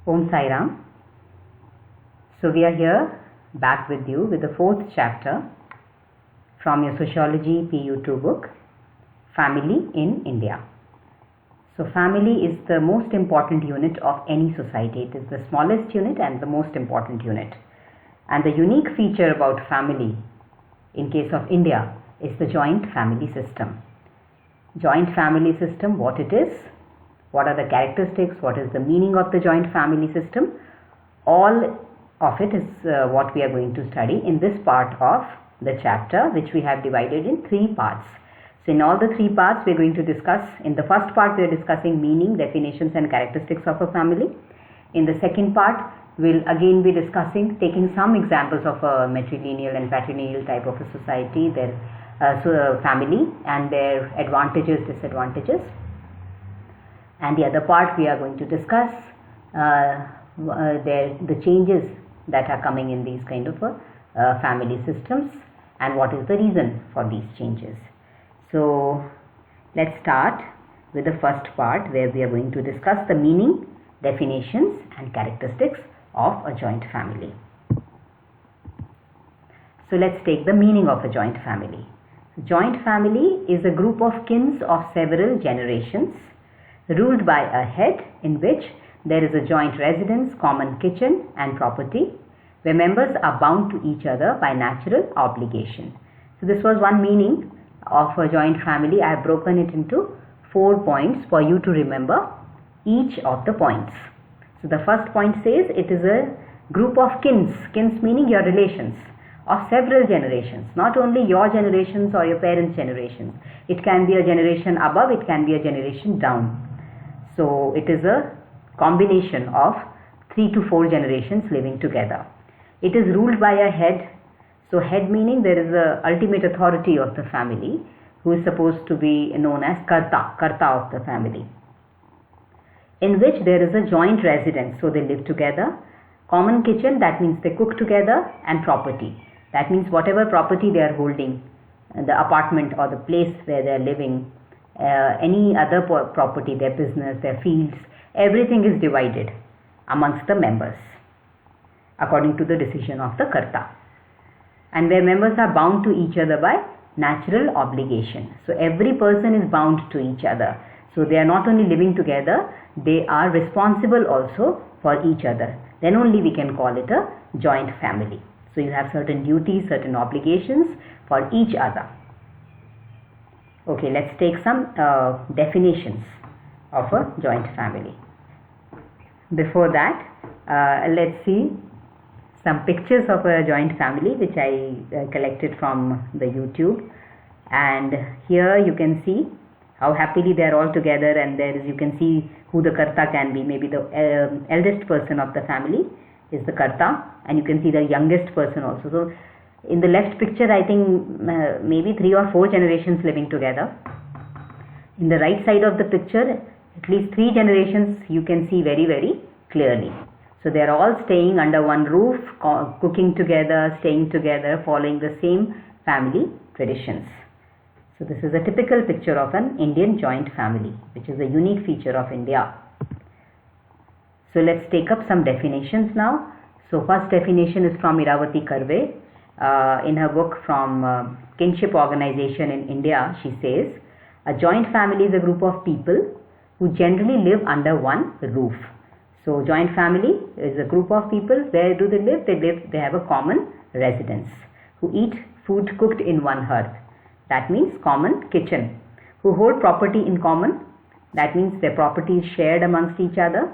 Om Sai Ram. So we are here back with you with the fourth chapter from your Sociology PU2 book, Family in India. So family is the most important unit of any society. It is the smallest unit and the most important unit. And the unique feature about family in case of India is the joint family system. Joint family system, what it is, what are the characteristics, what is the meaning of the joint family system, all of it is what we are going to study in this part of the chapter, which we have divided in three parts. So in all the three parts we are going to discuss. In the first part we are discussing meaning, definitions and characteristics of a family. In the second part we'll again be discussing, taking some examples of a matrilineal and patrilineal type of a society, their family and their advantages, disadvantages. And the other part we are going to discuss the changes that are coming in these kind of family systems and what is the reason for these changes. So let's start with the first part where we are going to discuss the meaning, definitions and characteristics of a joint family. So let's take the meaning of a joint family. Joint family is a group of kins of several generations ruled by a head in which there is a joint residence, common kitchen and property where members are bound to each other by natural obligation. So this was one meaning of a joint family. I have broken it into 4 points for you to remember each of the points. So the first point says it is a group of kins meaning your relations of several generations, not only your generations or your parents' generations. It can be a generation above, it can be a generation down. So it is a combination of 3 to 4 generations living together. It is ruled by a head. So head meaning there is a ultimate authority of the family who is supposed to be known as karta of the family, in which there is a joint residence, so they live together. Common kitchen, that means they cook together, and property, that means whatever property they are holding, the apartment or the place where they are living, any other property, their business, their fields, everything is divided amongst the members according to the decision of the karta, and where members are bound to each other by natural obligation. So every person is bound to each other. So they are not only living together, they are responsible also for each other. Then only we can call it a joint family. So you have certain duties, certain obligations for each other. Okay, let's take some definitions of a joint family. Before that, let's see some pictures of a joint family which I collected from the YouTube. And here you can see how happily they are all together, and there is, you can see who the karta can be. Maybe the eldest person of the family is the karta, and you can see the youngest person also. So in the left picture I think maybe 3 or 4 generations living together. In the right side of the picture at least 3 generations you can see very, very clearly. So they are all staying under one roof, cooking together, staying together, following the same family traditions. So this is a typical picture of an Indian joint family, which is a unique feature of India. So let's take up some definitions now. So first definition is from Iravati Karve. In her book from Kinship Organization in India, she says, a joint family is a group of people who generally live under one roof. So joint family is a group of people. Where do they live? They have a common residence, who eat food cooked in one hearth. That means common kitchen. Who hold property in common. That means their property is shared amongst each other.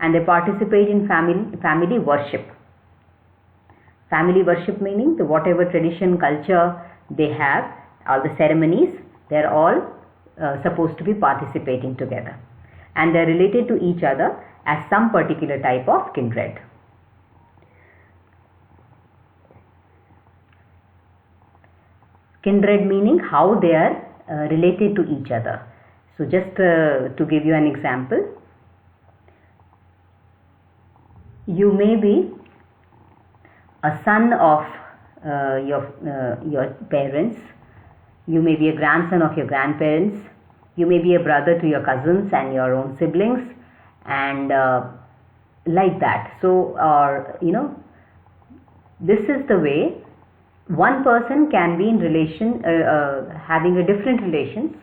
And they participate in family worship. Family worship meaning the whatever tradition, culture they have, all the ceremonies, they are all supposed to be participating together. And they are related to each other as some particular type of kindred. Kindred meaning how they are related to each other. So just to give you an example, you may be a son of your parents, you may be a grandson of your grandparents, you may be a brother to your cousins and your own siblings, and like that. So, this is the way one person can be in relation, having a different relations.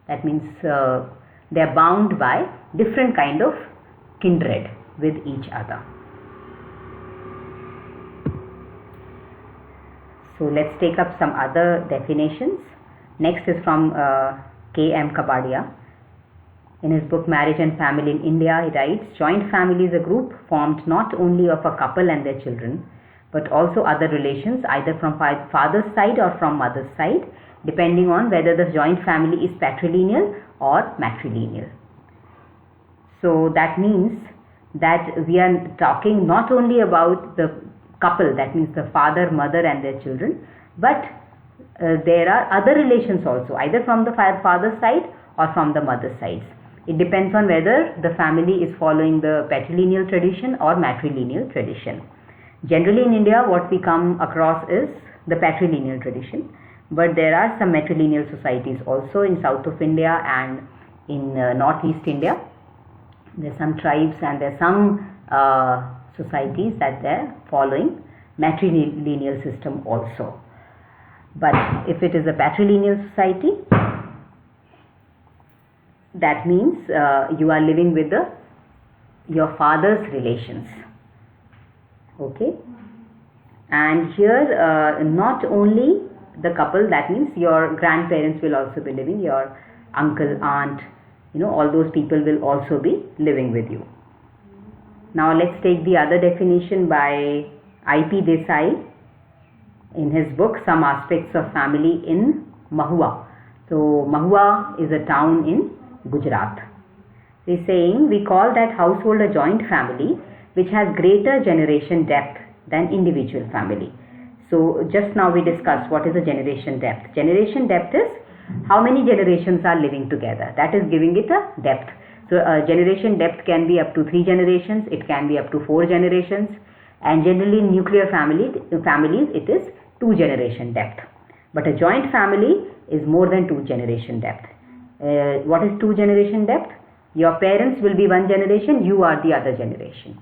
That means they are bound by different kind of kindred with each other. So let's take up some other definitions. Next is from K.M. Kapadia. In his book Marriage and Family in India, he writes, joint family is a group formed not only of a couple and their children, but also other relations, either from father's side or from mother's side, depending on whether the joint family is patrilineal or matrilineal. So that means that we are talking not only about the couple, that means the father, mother and their children, but there are other relations also, either from the father's side or from the mother's side. It depends on whether the family is following the patrilineal tradition or matrilineal tradition. Generally in India, what we come across is the patrilineal tradition, but there are some matrilineal societies also in south of India and in northeast India. There are some tribes and there are some societies that they are following matrilineal system also. But if it is a patrilineal society, that means you are living with your father's relations. Okay, and here not only the couple, that means your grandparents will also be living, your uncle, aunt, all those people will also be living with you. Now let's take the other definition by I.P. Desai in his book Some Aspects of Family in Mahua. So Mahua is a town in Gujarat. He's saying, we call that household a joint family which has greater generation depth than individual family. So just now we discussed what is a generation depth. Generation depth is how many generations are living together. That is giving it a depth. So generation depth can be up to 3 generations, it can be up to 4 generations, and generally in nuclear families it is 2 generation depth. But a joint family is more than 2 generation depth. What is 2 generation depth? Your parents will be 1 generation, you are the other generation.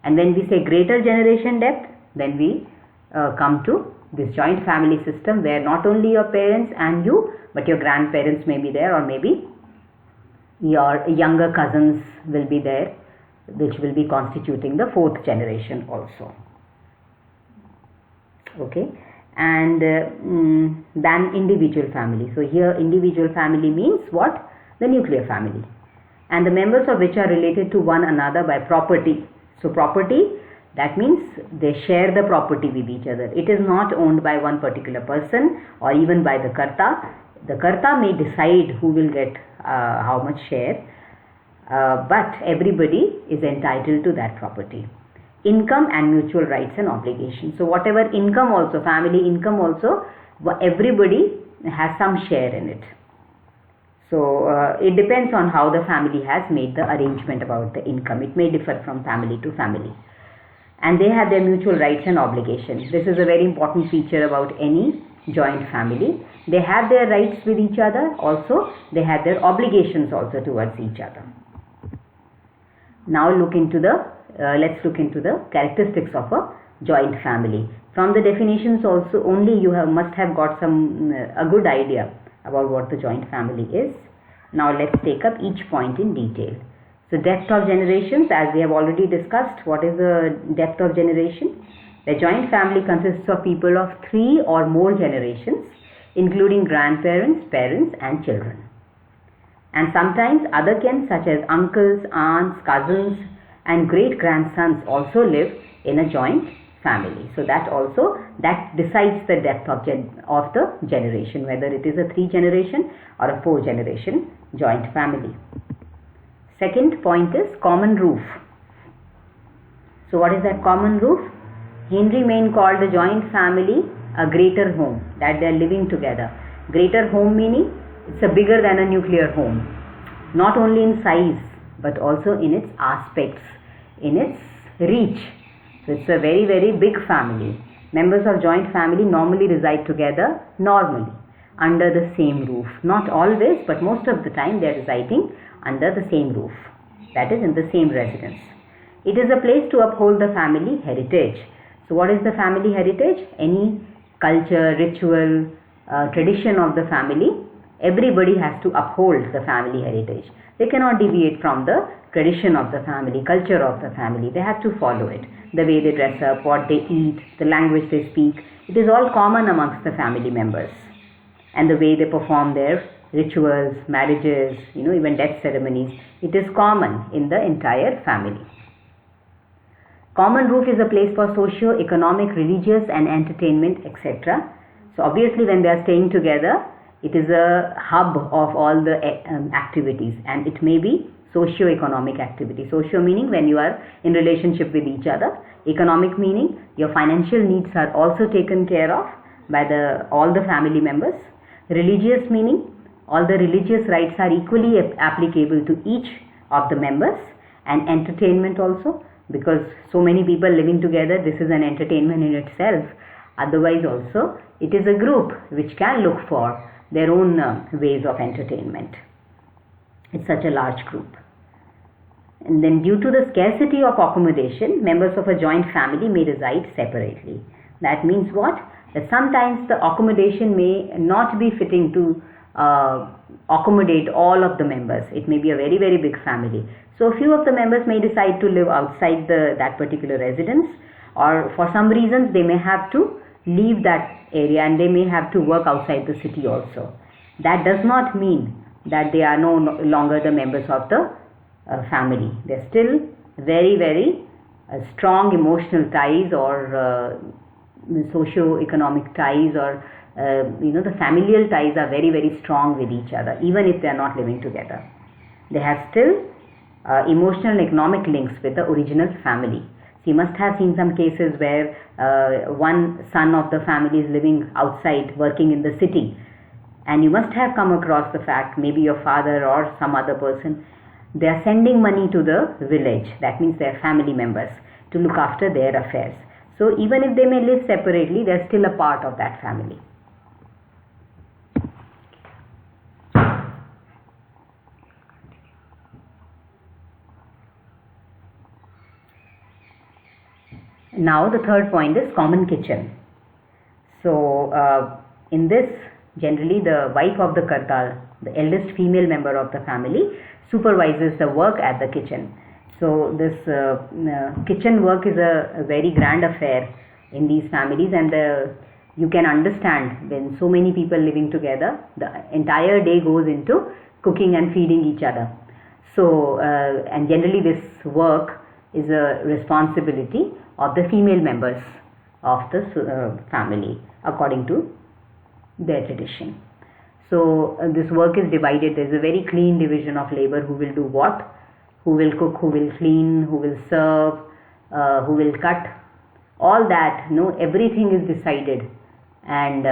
And when we say greater generation depth, then we come to this joint family system where not only your parents and you, but your grandparents may be there, or maybe your younger cousins will be there, which will be constituting the 4th generation also. Okay, and than individual family. So here individual family means what? The nuclear family, and the members of which are related to one another by property. So property, that means they share the property with each other. It is not owned by one particular person or even by the karta. The karta may decide who will get how much share, but everybody is entitled to that property. Income and mutual rights and obligations. So whatever income also, family income also, everybody has some share in it. So it depends on how the family has made the arrangement about the income. It may differ from family to family. And they have their mutual rights and obligations. This is a very important feature about any joint family. They have their rights with each other, also they have their obligations also towards each other. Now let's look into the characteristics of a joint family. From the definitions also only you must have got a good idea about what the joint family is. Now let's take up each point in detail. So depth of generations, as we have already discussed, what is the depth of generation? The joint family consists of people of 3 or more generations, including grandparents, parents and children. And sometimes other kin such as uncles, aunts, cousins and great grandsons also live in a joint family. So that decides the depth of the generation, whether it is a 3 generation or a 4 generation joint family. Second point is common roof. So what is that common roof? Henry Maine called the joint family a greater home, that they are living together. Greater home meaning it's a bigger than a nuclear home, not only in size but also in its aspects, in its reach. So it's a very, very big family. Members of joint family normally reside together under the same roof. Not always, but most of the time they are residing under the same roof, that is in the same residence. It is a place to uphold the family heritage. So what is the family heritage? Any culture, ritual, tradition of the family. Everybody has to uphold the family heritage. They cannot deviate from the tradition of the family, culture of the family. They have to follow it. The way they dress up, what they eat, the language they speak. It is all common amongst the family members. And the way they perform their rituals, marriages, even death ceremonies. It is common in the entire family. Common roof is a place for socio-economic, religious and entertainment, etc. So obviously when they are staying together, it is a hub of all the activities, and it may be socio-economic activity. Socio meaning when you are in relationship with each other. Economic meaning your financial needs are also taken care of by all the family members. Religious meaning all the religious rites are equally applicable to each of the members. And entertainment also, because so many people living together, this is an entertainment in itself. Otherwise also it is a group which can look for their own ways of entertainment. It's such a large group. And then due to the scarcity of accommodation, members of a joint family may reside separately. That means what? That sometimes the accommodation may not be fitting to accommodate all of the members. It may be a very, very big family. So a few of the members may decide to live outside that particular residence, or for some reasons they may have to leave that area and they may have to work outside the city also. That does not mean that they are no longer the members of the family. They're still very, very strong emotional ties or socio-economic ties, or the familial ties are very, very strong with each other, even if they are not living together. They have still emotional and economic links with the original family. So you must have seen some cases where one son of the family is living outside, working in the city, and you must have come across the fact, maybe your father or some other person, they are sending money to the village. That means they are family members to look after their affairs. So even if they may live separately, they are still a part of that family. Now the third point is common kitchen. So in this, generally the wife of the karta, the eldest female member of the family, supervises the work at the kitchen. So this kitchen work is a very grand affair in these families, and you can understand when so many people living together, the entire day goes into cooking and feeding each other. So and generally this work is a responsibility of the female members of the family according to their tradition. So this work is divided. There is a very clean division of labor. Who will do what? Who will cook? Who will clean? Who will serve? Who will cut? All that, everything is decided, and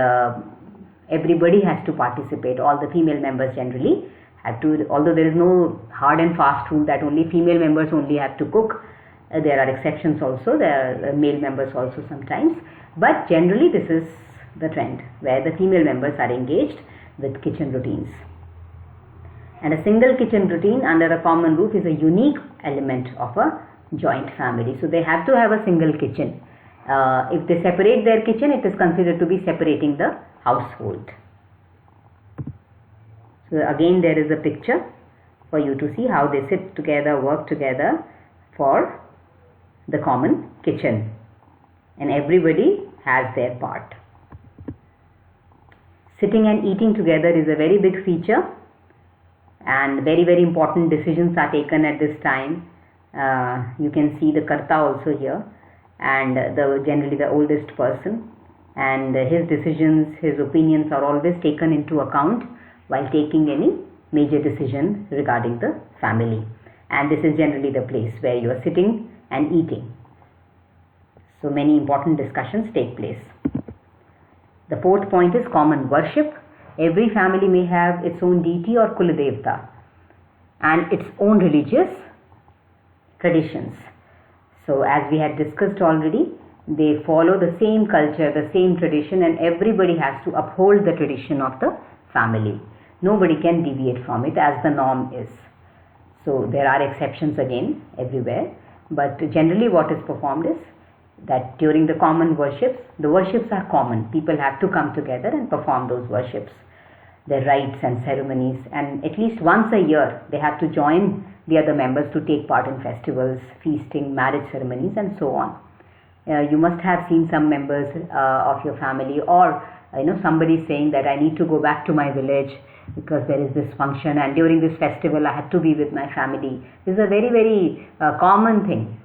everybody has to participate. All the female members generally have to, although there is no hard and fast rule that only female members only have to cook. There are exceptions also. There are male members also sometimes. But generally this is the trend, where the female members are engaged with kitchen routines. And a single kitchen routine under a common roof is a unique element of a joint family. So they have to have a single kitchen. If they separate their kitchen, it is considered to be separating the household. So again there is a picture for you to see how they sit together, work together for the common kitchen, and everybody has their part. Sitting and eating together is a very big feature, and very, very important decisions are taken at this time. You can see the karta also here, and generally the oldest person, and his decisions, his opinions are always taken into account while taking any major decision regarding the family. And this is generally the place where you are sitting and eating. So many important discussions take place. The fourth point is common worship. Every family may have its own deity or kuladevta and its own religious traditions. So as we had discussed already, they follow the same culture, the same tradition, and everybody has to uphold the tradition of the family. Nobody can deviate from it as the norm is. So there are exceptions again everywhere, But generally what is performed is that during the common worships, the worships are common. People have to come together and perform those worships, their rites and ceremonies, and at least once a year they have to join the other members to take part in festivals, feasting, marriage ceremonies, and so on. You must have seen some members of your family, or somebody saying that I need to go back to my village because there is this function, and during this festival I had to be with my family. This is a very, very common thing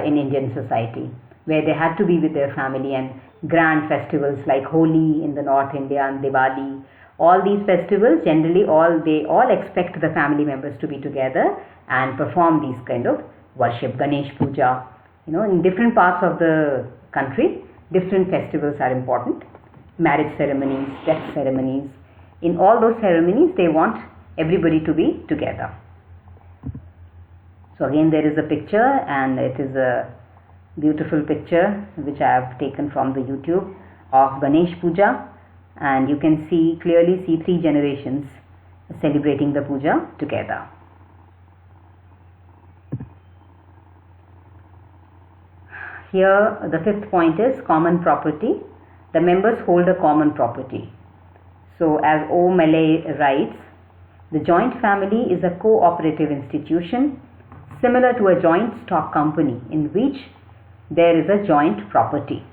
in Indian society, where they had to be with their family, and grand festivals like Holi in the North India and Diwali. All these festivals, generally they all expect the family members to be together and perform these kind of worship. Ganesh Puja, in different parts of the country, different festivals are important. Marriage ceremonies, death ceremonies. In all those ceremonies, they want everybody to be together. So again, there is a picture, and it is a beautiful picture which I have taken from the YouTube of Ganesh Puja, and you can clearly see 3 generations celebrating the puja together. Here the 5th point is common property. The members hold a common property. So as O'Malley writes, the joint family is a cooperative institution similar to a joint stock company in which there is a joint property,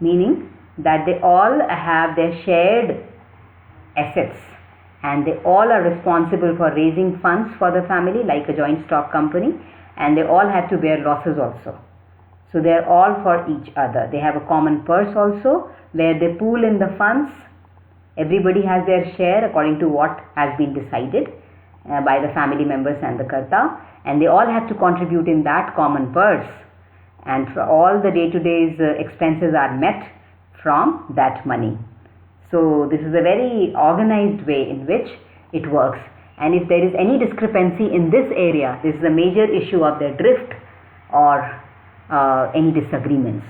meaning that they all have their shared assets and they all are responsible for raising funds for the family like a joint stock company, and they all have to bear losses also. So they are all for each other. They have a common purse also where they pool in the funds. Everybody has their share according to what has been decided by the family members and the karta, and they all have to contribute in that common purse, and for all the day-to-day expenses are met from that money. So this is a very organized way in which it works, and if there is any discrepancy in this area, this is a major issue of their drift or any disagreements.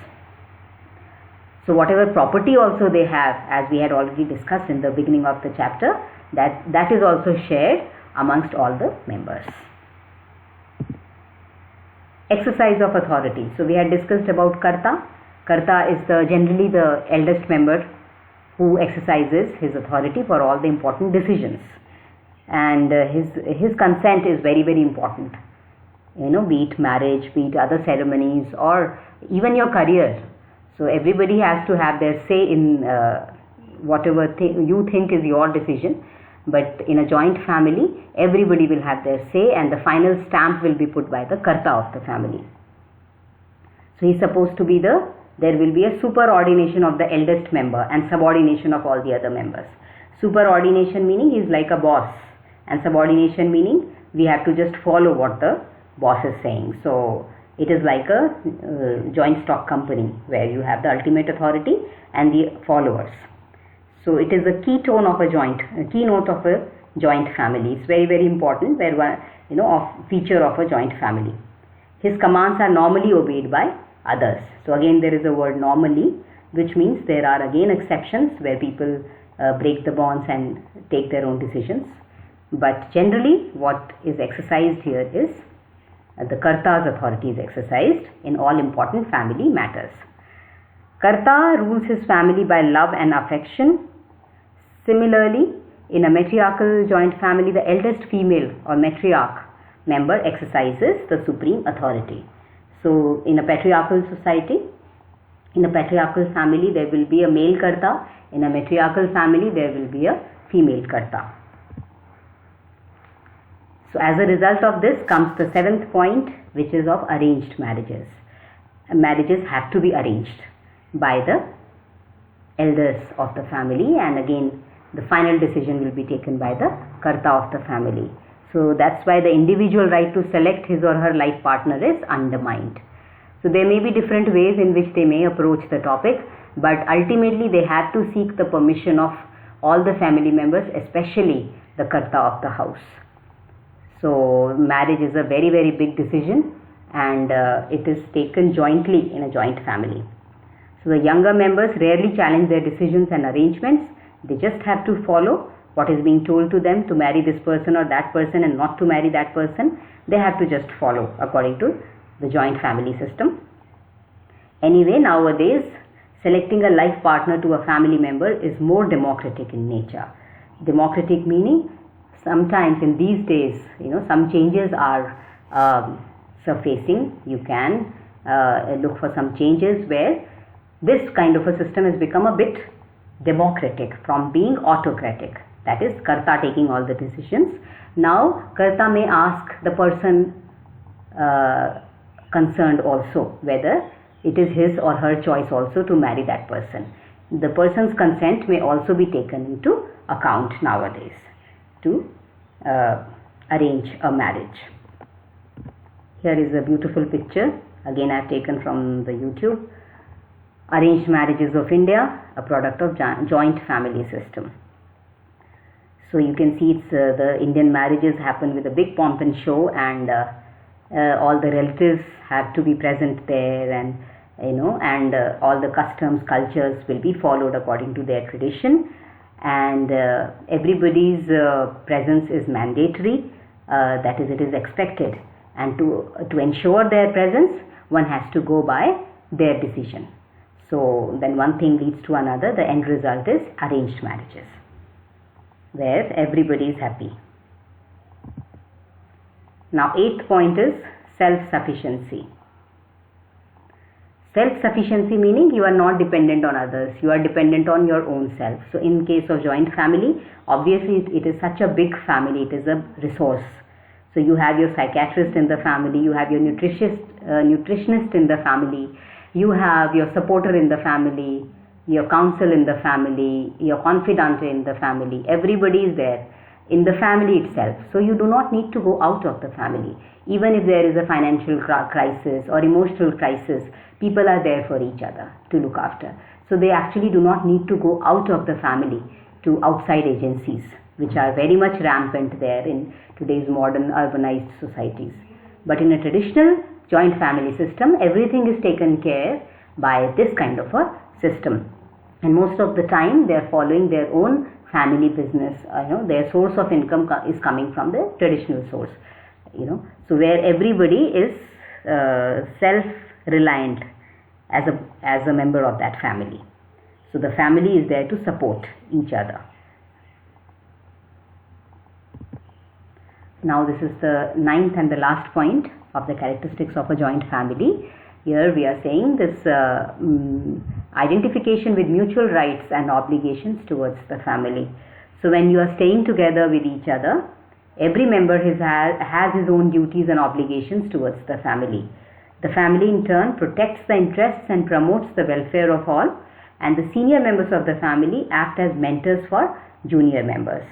So whatever property also they have, as we had already discussed in the beginning of the chapter, that is also shared amongst all the members. Exercise of authority. So we had discussed about karta. Karta is generally the eldest member who exercises his authority for all the important decisions, and his consent is very, very important. Be it marriage, be it other ceremonies, or even your career. So everybody has to have their say in whatever you think is your decision. But in a joint family, everybody will have their say, and the final stamp will be put by the karta of the family. So he's supposed to be there will be a superordination of the eldest member and subordination of all the other members. Superordination meaning he's like a boss, and subordination meaning we have to just follow what the boss is saying. So it is like a joint stock company where you have the ultimate authority and the followers. So it is a keynote of a joint family. It's very, very important, feature of a joint family. His commands are normally obeyed by others. So again there is a word normally, which means there are again exceptions where people break the bonds and take their own decisions. But generally what is exercised here is the karta's authority is exercised in all important family matters. Karta rules his family by love and affection. Similarly, in a matriarchal joint family, the eldest female or matriarch member exercises the supreme authority. So in a patriarchal society, in a patriarchal family, there will be a male karta. In a matriarchal family, there will be a female karta. So as a result of this comes the 7th point, which is of arranged marriages. Marriages have to be arranged by the elders of the family, and again the final decision will be taken by the karta of the family. So that's why the individual right to select his or her life partner is undermined. So there may be different ways in which they may approach the topic, but ultimately they have to seek the permission of all the family members, especially the karta of the house. So marriage is a very, very big decision, and it is taken jointly in a joint family. So the younger members rarely challenge their decisions and arrangements. They just have to follow what is being told to them, to marry this person or that person and not to marry that person. They have to just follow according to the joint family system. Anyway, nowadays, selecting a life partner to a family member is more democratic in nature. Democratic meaning, sometimes in these days, some changes are surfacing. You can look for some changes where this kind of a system has become a bit democratic from being autocratic. That is, Karta taking all the decisions. Now, Karta may ask the person concerned also whether it is his or her choice also to marry that person. The person's consent may also be taken into account nowadays to arrange a marriage. Here is a beautiful picture. Again, I have taken from the YouTube. Arranged Marriages of India, a product of joint family system. So you can see it's the Indian marriages happen with a big pomp and show, and all the relatives have to be present there, and all the customs, cultures will be followed according to their tradition, and everybody's presence is mandatory. That is, it is expected, and to ensure their presence, one has to go by their decision. So then one thing leads to another. The end result is arranged marriages, where everybody is happy. Now, 8th point is self-sufficiency. Self-sufficiency meaning you are not dependent on others, you are dependent on your own self. So in case of joint family, obviously it is such a big family, it is a resource. So you have your psychiatrist in the family, you have your nutritionist in the family, you have your supporter in the family, your counsel in the family, your confidant in the family. Everybody is there in the family itself. So you do not need to go out of the family. Even if there is a financial crisis or emotional crisis, people are there for each other to look after. So they actually do not need to go out of the family to outside agencies, which are very much rampant there in today's modern urbanized societies. But in a traditional joint family system, everything is taken care by this kind of a system, and most of the time they are following their own family business. Their source of income is coming from the traditional source. So where everybody is self-reliant as a member of that family. So the family is there to support each other. Now this is the 9th and the last point of the characteristics of a joint family. Here we are saying this identification with mutual rights and obligations towards the family. So when you are staying together with each other, every member has his own duties and obligations towards the family. The family in turn protects the interests and promotes the welfare of all, and the senior members of the family act as mentors for junior members.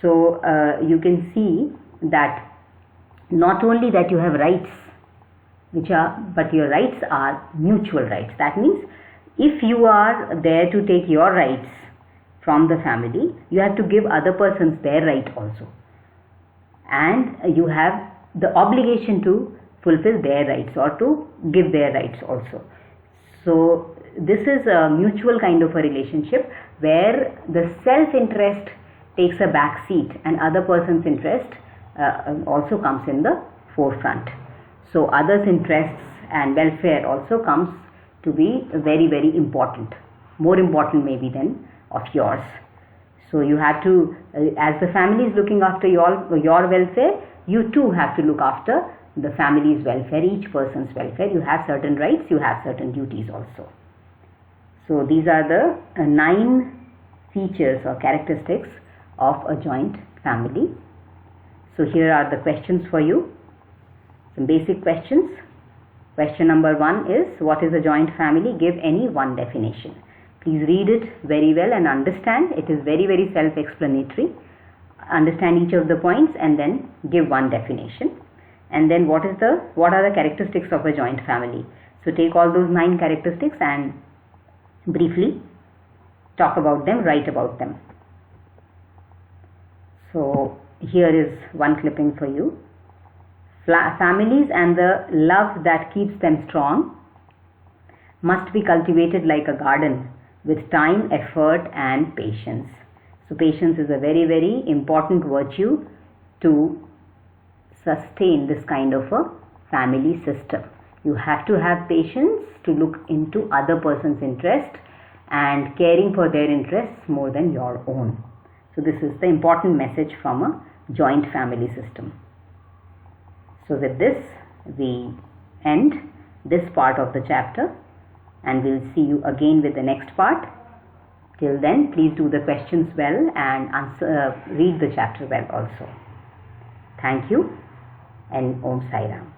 So you can see that not only that you have rights, but your rights are mutual rights. That means if you are there to take your rights from the family, you have to give other persons their right also, and you have the obligation to fulfill their rights or to give their rights also. So this is a mutual kind of a relationship where the self-interest takes a back seat and other person's interest also comes in the forefront. So others' interests and welfare also comes to be very, very important, more important maybe than of yours. So you have to, as the family is looking after your welfare, you too have to look after the family's welfare, each person's welfare. You have certain rights, you have certain duties also. So these are the 9 features or characteristics of a joint family. So here are the questions for you. Some basic questions. Question number 1 is, what is a joint family? Give any one definition. Please read it very well and understand. It is very, very self-explanatory. Understand each of the points and then give one definition. And then what are the characteristics of a joint family? So take all those 9 characteristics and briefly talk about them, write about them. So here is one clipping for you. Families and the love that keeps them strong must be cultivated like a garden with time, effort and patience. So patience is a very, very important virtue to sustain this kind of a family system. You have to have patience to look into other person's interest and caring for their interests more than your own. So this is the important message from a joint family system. So with this, we end this part of the chapter, and we'll see you again with the next part. Till then, please do the questions well and read the chapter well also. Thank you, and Om Sai Ram.